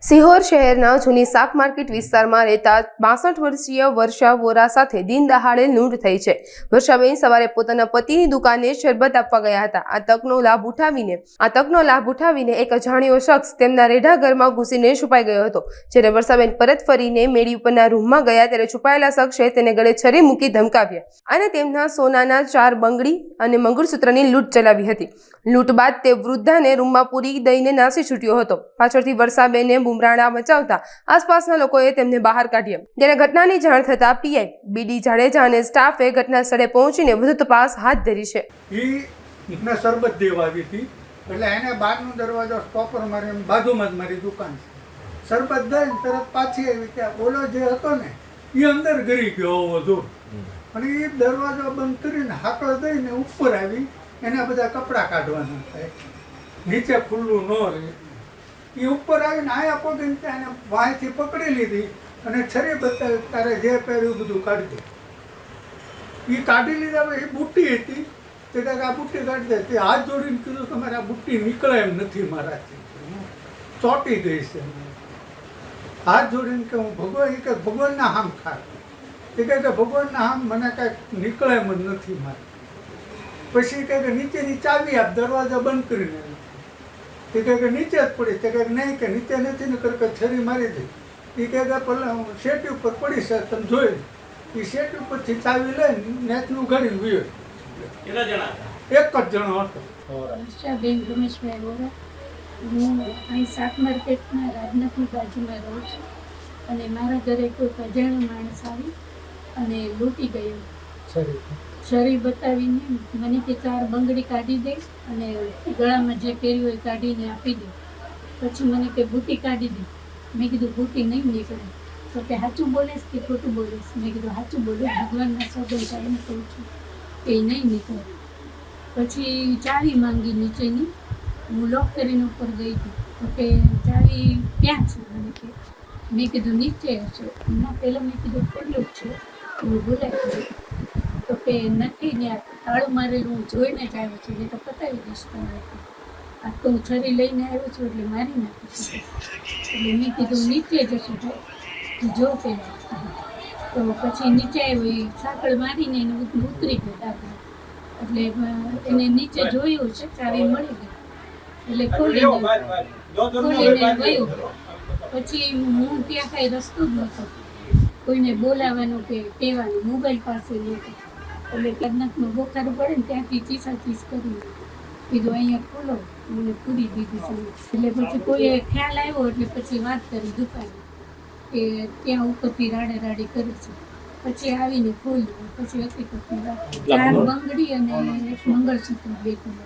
સિહોર શહેરના જૂની શાક માર્કેટ વિસ્તારમાં રહેતા 62 વર્ષીય વર્ષા વોરા સાથે દિન દહાડે લૂંટ થઈ છે। વર્ષાબેન સવારે પોતાના પતિની દુકાને શરબત આપવા ગયા હતા। આ તકનો લાભ ઉઠાવીને એક અજાણ્યો શખ્સ તેમના રેઢા ઘરમાં ઘૂસીને છુપાઈ ગયો હતો। જ્યારે વર્ષાબેન પરત ફરીને મેડી ઉપરના રૂમમાં ગયા ત્યારે છુપાયેલા શખ્સે તેને ગળે છરી મૂકી ધમકાવ્યા અને તેમના સોનાના 4 બંગડી અને મંગળસૂત્રની લૂંટ ચલાવી હતી। લૂંટ બાદ તે વૃદ્ધાને રૂમમાં પૂરી દઈને નાસી છૂટ્યો હતો। પાછળથી વર્ષાબેને બુમરાણા મચાવતા આસપાસના લોકોએ તેમને બહાર કાઢ્યા। જ્યારે ઘટનાની જાણ થતા પીઆઈ બીડી જાડેજા અને સ્ટાફે ઘટના સ્થળે પહોંચીને વધુ તપાસ હાથ ધરી છે। એને શરબત દેવા આવી હતી એટલે એને બહારનો દરવાજો સ્ટોપર મારી બાજુમાં જ મારી દુકાન છે। શરબત દઈને તરત પાછી આવી ત્યાં ઓલો જે હતો ને એ અંદર ગરી ગયો હોવો અને એ દરવાજો બંધ કરીને હાકળ દઈને ઉપર આવી એના બધા કપડાં કાઢવાના હતા, નીચે ખુલ્લું ન રહે। એ ઉપર આવીને આયા પગીને ત્યાં એને વાંયથી પકડી લીધી અને છરી બતાવી તારે જે પહેર્યું બધું કાઢી દે। એ કાઢી લીધા એ બુટ્ટી હતી તે કાંઈક આ બુટ્ટી કાઢી દે તે હાથ જોડીને કીધું તમારે આ બુટ્ટી નીકળે એમ નથી મારાથી, ચોંટી ગઈ છે। હાથ જોડીને કે હું ભગવાન એ કંઈક ભગવાનના હામ ખાય એ કહે કે ભગવાનના હામ મને કાંઈક નીકળે એમ જ નથી મારે। પછી કહે કે નીચેની ચાવી આપ દરવાજા બંધ કરીને તે કહે કે નીચે જ પડી તે કહે નહીં કે નીચે નથી ને કરકે છરી મારી દે। એ કહે કે પેલા શેટી ઉપર પડી છે તમે જોઈ એ શેટી ઉપરથી ચાવી લઈને નેચનું ઘડીને વિયો। એક જ જણો હતો। વર્ષાબેન રમેશભાઈ વોરા। હું અહીં શાક માર્કેટના રાજનાથની બાજુમાં રહું છું અને મારા ઘરે કોઈ અજાણ્યો માણસ આવી અને લૂંટી ગયો। છરી બતાવીને મને કે 4 બંગડી કાઢી દે અને ગળામાં જે પહેર્યું એ કાઢીને આપી દે। પછી મને કે બુટ્ટી કાઢી દે। મેં કીધું બુટ્ટી નહીં નીકળે તો કે સાચું બોલીશ કે ખોટું બોલીશ? મેં કીધું સાચું બોલે, ભગવાનના સોગંદ ચાલીને કહું છું એ નહીં નીકળે। પછી ચાવી માંગી નીચેની, હું લોક કરીને ઉપર ગઈ હતી તો કે ચાવી ક્યાં છે? મને કે મેં કીધું નીચે હશે। એમાં પહેલાં મેં કીધું પેલું જ છે હું બોલાય તો કે નથી ને તાળું મારેલું હું જોઈને જ આવ્યો છું એટલે તો પતાવી દઈશ તમને। આ તો હું છરી લઈને આવ્યો છું એટલે મારી નાખીશ। એટલે મેં કીધું નીચે જશું ભાઈ જો પહેલાં તો પછી નીચે આવ્યો એ સાંકળ મારીને એને ઉતરી ગયો દાખલા એટલે એને નીચે જોયું છે ચાવી મળી ગઈ એટલે ખોલીને ગયું। પછી હું ત્યાં કાંઈ રસ્તો જ નહોતો કોઈને બોલાવવાનું કે કહેવાનું, મોબાઈલ પાસે નહોતો એટલે કદનાકમાં બોખારું પડે ને ત્યાંથી ચીસ કરી કીધું અહીંયા ખોલો મને પૂરી દીધી છે। એટલે પછી કોઈએ ખ્યાલ આવ્યો એટલે પછી વાત કરી દુકાને કે ત્યાં ઉપરથી રાડે કરે છે। પછી આવીને ખોલ્યું પછી હકીકતની વાત 4 બંગડી અને એક મંગળસૂત્ર 2 કિલો।